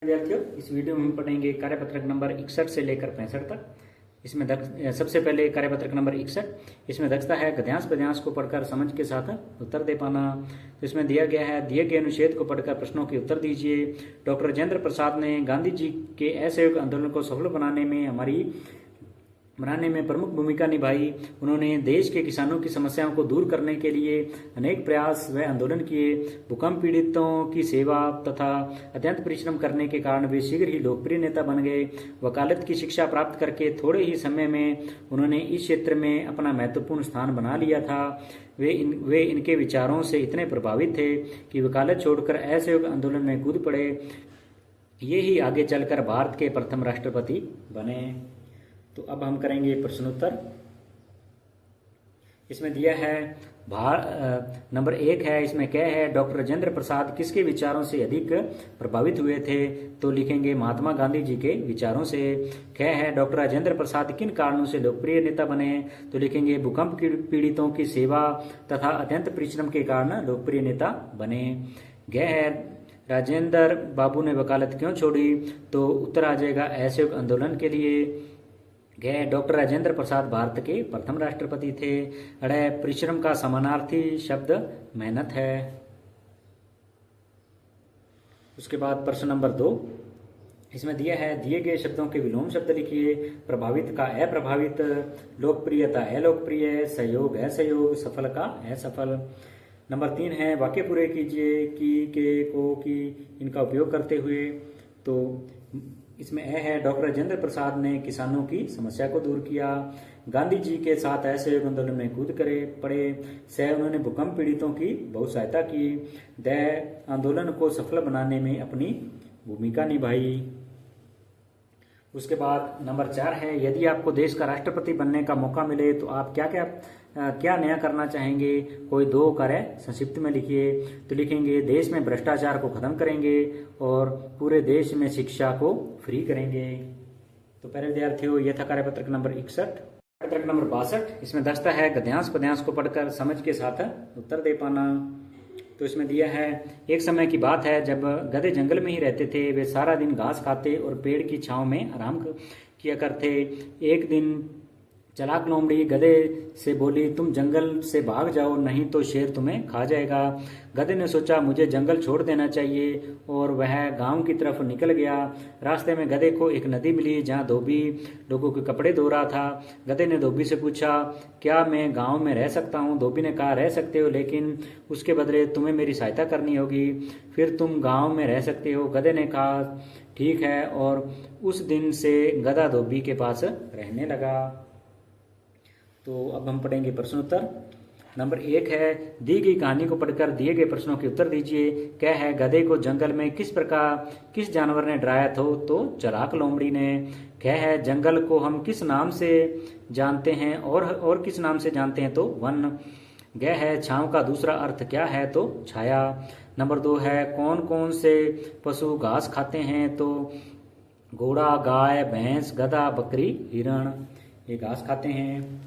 विद्यार्थियों, इस वीडियो में हम पढ़ेंगे कार्यपत्रक नंबर 61 से लेकर 65 तक। इसमें सबसे पहले कार्यपत्रक नंबर 61, इसमें दक्षता है गद्यांश पद्यांश को पढ़कर समझ के साथ उत्तर दे पाना। तो इसमें दिया गया है, दिए गए अनुच्छेद को पढ़कर प्रश्नों के उत्तर दीजिए। डॉक्टर राजेंद्र प्रसाद ने गांधी जी के असहयोग आंदोलन को सफल बनाने में प्रमुख भूमिका निभाई। उन्होंने देश के किसानों की समस्याओं को दूर करने के लिए अनेक प्रयास व आंदोलन किए। भूकंप पीड़ितों की सेवा तथा अत्यंत परिश्रम करने के कारण वे शीघ्र ही लोकप्रिय नेता बन गए। वकालत की शिक्षा प्राप्त करके थोड़े ही समय में उन्होंने इस क्षेत्र में अपना महत्वपूर्ण स्थान बना लिया था। वे इनके विचारों से इतने प्रभावित थे कि वकालत छोड़कर असहयोग आंदोलन में कूद पड़े। ये ही आगे चलकर भारत के प्रथम राष्ट्रपति बने। तो अब हम करेंगे प्रश्नोत्तर। इसमें दिया है नंबर 1 है, इसमें क्या है, डॉक्टर राजेंद्र प्रसाद किसके विचारों से अधिक प्रभावित हुए थे? तो लिखेंगे महात्मा गांधी जी के विचारों से। क्या है, डॉक्टर राजेंद्र प्रसाद किन कारणों से लोकप्रिय नेता बने? तो लिखेंगे भूकंप पीड़ितों की सेवा तथा अत्यंत परिश्रम के कारण लोकप्रिय नेता बने। गया है, राजेंद्र बाबू ने वकालत क्यों छोड़ी? तो उत्तर आ जाएगा असहयोग आंदोलन के लिए। गए, डॉक्टर राजेंद्र प्रसाद भारत के प्रथम राष्ट्रपति थे। अड़े, परिश्रम का समानार्थी शब्द मेहनत है। उसके बाद प्रश्न नंबर 2, इसमें दिया है, दिए गए शब्दों के विलोम शब्द लिखिए। प्रभावित का अप्रभावित, लोकप्रियता अलोकप्रिय, सहयोग असहयोग, सफल का असफल। नंबर 3 है, वाक्य पूरे कीजिए की, के, को, की इनका उपयोग करते हुए। तो इसमें है, डॉक्टर राजेंद्र प्रसाद ने किसानों की समस्या को दूर किया। गांधी जी के साथ असहयोग आंदोलन में कूद पड़े। उन्होंने भूकंप पीड़ितों की बहुत सहायता की। आंदोलन को सफल बनाने में अपनी भूमिका निभाई। उसके बाद नंबर 4 है, यदि आपको देश का राष्ट्रपति बनने का मौका मिले तो आप क्या नया करना चाहेंगे? कोई 2 कार्य संक्षिप्त में लिखिए। तो लिखेंगे, देश में भ्रष्टाचार को खत्म करेंगे और पूरे देश में शिक्षा को फ्री करेंगे। तो पहले विद्यार्थियों, यह था कार्यपत्रक नंबर 61। कार्यपत्रक नंबर 62, इसमें दस्ता है गद्यांश पद्यांश को पढ़कर समझ के साथ उत्तर दे पाना। तो इसमें दिया है, एक समय की बात है जब गधे जंगल में ही रहते थे। वे सारा दिन घास खाते और पेड़ की छांव में आराम किया करते। एक दिन चालाक लोमड़ी गधे से बोली, तुम जंगल से भाग जाओ, नहीं तो शेर तुम्हें खा जाएगा। गधे ने सोचा, मुझे जंगल छोड़ देना चाहिए और वह गांव की तरफ निकल गया। रास्ते में गधे को एक नदी मिली जहां धोबी लोगों के कपड़े धो रहा था। गधे ने धोबी से पूछा, क्या मैं गांव में रह सकता हूं? धोबी ने कहा, रह सकते हो, लेकिन उसके बदले तुम्हें मेरी सहायता करनी होगी, फिर तुम गाँव में रह सकते हो। गधे ने कहा, ठीक है, और उस दिन से गधा धोबी के पास रहने लगा। तो अब हम पढ़ेंगे प्रश्नोत्तर। नंबर 1 है, दी गई कहानी को पढ़कर दिए गए प्रश्नों के उत्तर दीजिए। क्या है, गधे को जंगल में किस जानवर ने डराया था? तो चालाक लोमड़ी ने। क्या है, जंगल को हम किस नाम से जानते हैं और किस नाम से जानते हैं? तो वन। गया है, छांव का दूसरा अर्थ क्या है? तो छाया। नंबर 2 है, कौन कौन से पशु घास खाते हैं? तो घोड़ा, गाय, भैंस, गधा, बकरी, हिरण, ये घास खाते हैं।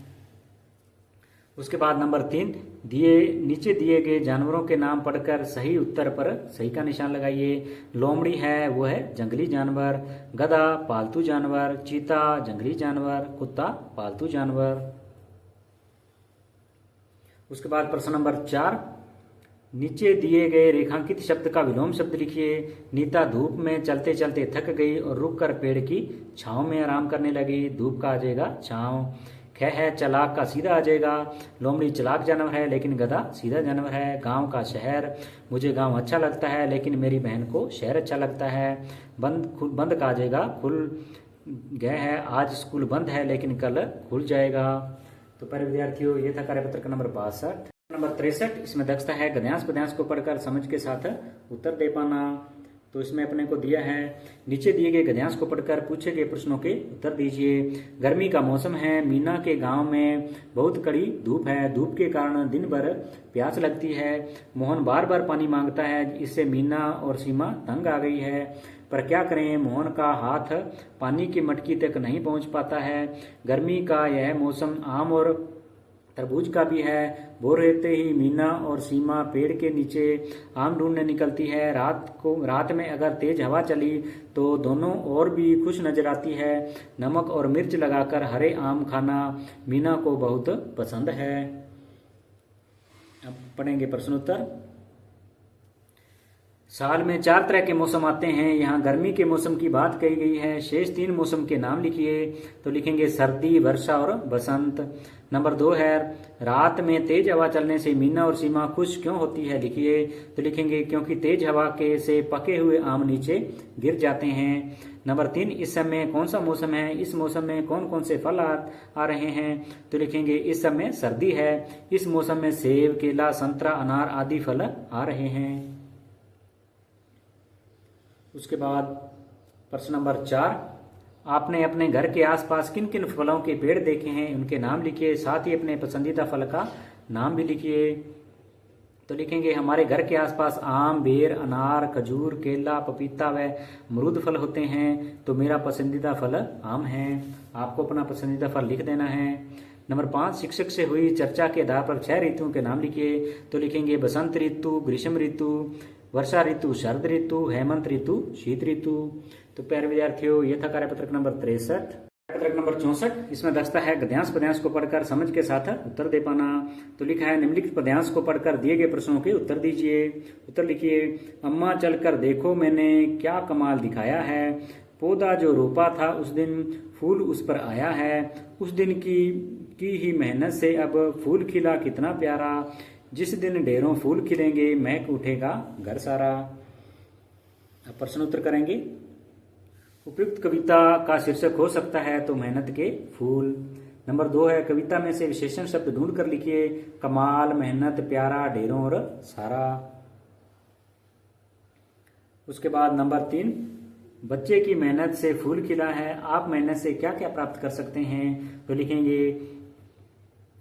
उसके बाद नंबर 3, नीचे दिए गए जानवरों के नाम पढ़कर सही उत्तर पर सही का निशान लगाइए। लोमड़ी है, वो है जंगली जानवर। गधा पालतू जानवर। चीता जंगली जानवर। कुत्ता पालतू जानवर। उसके बाद प्रश्न नंबर 4, नीचे दिए गए रेखांकित शब्द का विलोम शब्द लिखिए। नीता धूप में चलते चलते थक गई और रुककर पेड़ की छांव में आराम करने लगी। धूप का आ जाएगा छांव। ख है, चलाक का सीधा आ जाएगा। लोमड़ी चलाक जानवर है लेकिन गधा सीधा जानवर है। गांव का शहर, मुझे गांव अच्छा लगता है लेकिन मेरी बहन को शहर अच्छा लगता है। बंद का आ जाएगा खुल। गया है, आज स्कूल बंद है लेकिन कल खुल जाएगा। तो पहले विद्यार्थियों, ये था कार्यपत्रक नंबर 62। नंबर 63, इसमें दक्षता है गद्यांश पद्यांश को पढ़कर समझ के साथ उत्तर दे पाना। तो इसमें अपने को दिया है, नीचे दिए गए गद्यांश को पढ़कर पूछे गए प्रश्नों के उत्तर दीजिए। गर्मी का मौसम है, मीना के गांव में बहुत कड़ी धूप है। धूप के कारण दिन भर प्यास लगती है। मोहन बार बार पानी मांगता है, इससे मीना और सीमा तंग आ गई है। पर क्या करें, मोहन का हाथ पानी की मटकी तक नहीं पहुंच पाता है। गर्मी का यह मौसम आम और तरबूज का भी है। भोर रहते ही मीना और सीमा पेड़ के नीचे आम ढूंढने निकलती है। रात में अगर तेज हवा चली तो दोनों और भी खुश नजर आती है। नमक और मिर्च लगाकर हरे आम खाना मीना को बहुत पसंद है। अब पढ़ेंगे प्रश्नोत्तर। साल में 4 तरह के मौसम आते हैं। यहाँ गर्मी के मौसम की बात कही गई है। शेष 3 मौसम के नाम लिखिए। तो लिखेंगे सर्दी, वर्षा और बसंत। नंबर 2 है रात में तेज हवा चलने से मीना और सीमा खुश क्यों होती है, लिखिए। तो लिखेंगे क्योंकि तेज हवा के से पके हुए आम नीचे गिर जाते हैं। नंबर 3 इस समय कौन सा मौसम है, इस मौसम में कौन कौन से फल आ रहे हैं। तो लिखेंगे इस समय सर्दी है। इस मौसम में सेब, केला, संतरा, अनार आदि फल आ रहे हैं। उसके बाद प्रश्न नंबर 4, आपने अपने घर के आसपास किन किन फलों के पेड़ देखे हैं, उनके नाम लिखिए। साथ ही अपने पसंदीदा फल का नाम भी लिखिए। तो लिखेंगे हमारे घर के आसपास आम, बेर, अनार, खजूर, केला, पपीता व अमरूद फल होते हैं। तो मेरा पसंदीदा फल आम है। आपको अपना पसंदीदा फल लिख देना है। नंबर 5 शिक्षक से हुई चर्चा के आधार पर 6 ऋतुओं के नाम लिखिए। तो लिखेंगे बसंत ऋतु, ग्रीष्म ऋतु, वर्षा ऋतु, शरद ऋतु, हेमंत ऋतु, शीत ऋतु। तो प्यारे विद्यार्थियों, ये था कार्यपत्रक नंबर 63। कार्यपत्रक नंबर 64, इसमें दस्ता है गद्यांश पद्यांश को पढ़कर समझ के साथ उत्तर दे पाना। तो लिखा है निम्नलिखित पद्यांश को पढ़कर दिए गए प्रश्नों के उत्तर दीजिए। उत्तर लिखिए। अम्मा चलकर देखो मैंने क्या कमाल दिखाया है। पौधा जो रोपा था उस दिन फूल उस पर आया है। उस दिन की ही मेहनत से अब फूल खिला कितना प्यारा। जिस दिन ढेरों फूल खिलेंगे महक उठेगा घर सारा। अब प्रश्न उत्तर करेंगे। उपयुक्त कविता का शीर्षक हो सकता है तो मेहनत के फूल। नंबर 2 है कविता में से विशेषण शब्द ढूंढ कर लिखिए। कमाल, मेहनत, प्यारा, ढेरों और सारा। उसके बाद नंबर 3, बच्चे की मेहनत से फूल खिला है। आप मेहनत से क्या क्या प्राप्त कर सकते हैं। तो लिखेंगे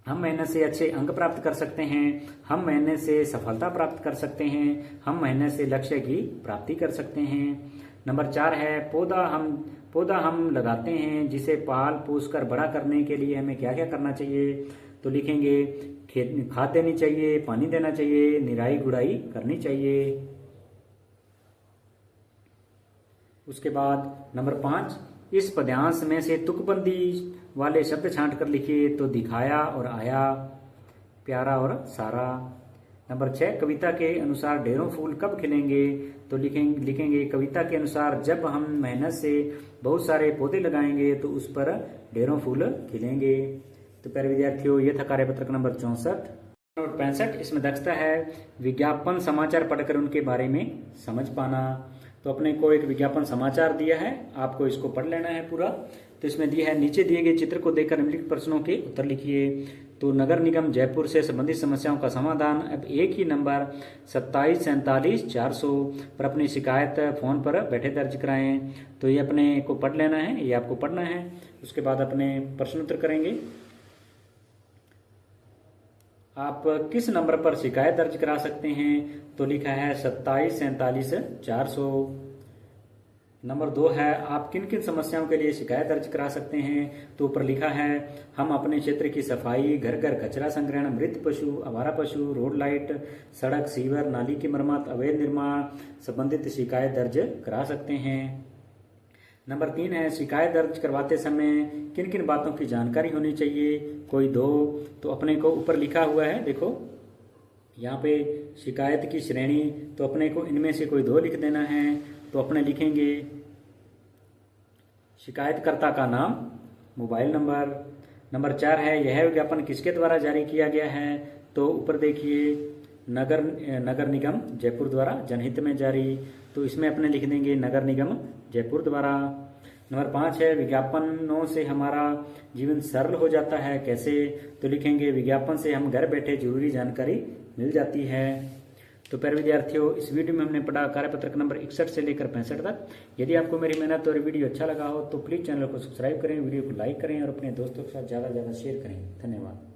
हम मेहनत से अच्छे अंक प्राप्त कर सकते हैं। हम मेहनत से सफलता प्राप्त कर सकते हैं। हम मेहनत से लक्ष्य की प्राप्ति कर सकते हैं। नंबर 4 है पौधा हम लगाते हैं जिसे पाल पोस कर बड़ा करने के लिए हमें क्या क्या करना चाहिए। तो लिखेंगे खाद देनी चाहिए, पानी देना चाहिए, निराई गुड़ाई करनी चाहिए। उसके बाद नंबर 5, इस पद्यांश में से तुकबंदी वाले शब्द छांट कर लिखिए। तो दिखाया और आया, प्यारा और सारा। नंबर 6, कविता के अनुसार ढेरों फूल कब खिलेंगे। तो लिखेंगे कविता के अनुसार जब हम मेहनत से बहुत सारे पौधे लगाएंगे तो उस पर ढेरों फूल खिलेंगे। तो प्यारे विद्यार्थियों, ये था कार्यपत्रक नंबर 64। नंबर 65, इसमें दक्षता है विज्ञापन समाचार पढ़कर उनके बारे में समझ पाना। तो अपने को एक विज्ञापन समाचार दिया है, आपको इसको पढ़ लेना है पूरा। तो इसमें दिया है नीचे दिए गए चित्र को देखकर निम्नलिखित प्रश्नों के उत्तर लिखिए। तो नगर निगम जयपुर से संबंधित समस्याओं का समाधान अब एक ही नंबर 2747 पर अपनी शिकायत फोन पर बैठे दर्ज कराएं। तो ये अपने को पढ़ लेना है, ये आपको पढ़ना है। उसके बाद अपने प्रश्न उत्तर करेंगे। आप किस नंबर पर शिकायत दर्ज करा सकते हैं। तो लिखा है 2747 नंबर 2 है आप किन किन समस्याओं के लिए शिकायत दर्ज करा सकते हैं। तो ऊपर लिखा है हम अपने क्षेत्र की सफाई, घर घर कचरा संग्रहण, मृत पशु, आवारा पशु, रोड लाइट, सड़क, सीवर, नाली की मरम्मत, अवैध निर्माण संबंधित शिकायत दर्ज करा सकते हैं। नंबर 3 है शिकायत दर्ज करवाते समय किन किन बातों की जानकारी होनी चाहिए। कोई दो। तो अपने को ऊपर लिखा हुआ है, देखो यहाँ पे शिकायत की श्रेणी, तो अपने को इनमें से कोई 2 लिख देना है। तो अपने लिखेंगे शिकायतकर्ता का नाम, मोबाइल नंबर। नंबर 4 है यह विज्ञापन किसके द्वारा जारी किया गया है। तो ऊपर देखिए नगर निगम जयपुर द्वारा जनहित में जारी। तो इसमें अपने लिख देंगे नगर निगम जयपुर द्वारा। नंबर 5 है विज्ञापनों से हमारा जीवन सरल हो जाता है, कैसे। तो लिखेंगे विज्ञापन से हम घर बैठे जरूरी जानकारी मिल जाती है। तो प्यारे विद्यार्थियों, इस वीडियो में हमने पढ़ा कार्यपत्रक नंबर 61 से लेकर 65 तक। यदि आपको मेरी मेहनत और वीडियो अच्छा लगा हो तो प्लीज चैनल को सब्सक्राइब करें, वीडियो को लाइक करें और अपने दोस्तों के साथ ज़्यादा से ज़्यादा शेयर करें। धन्यवाद।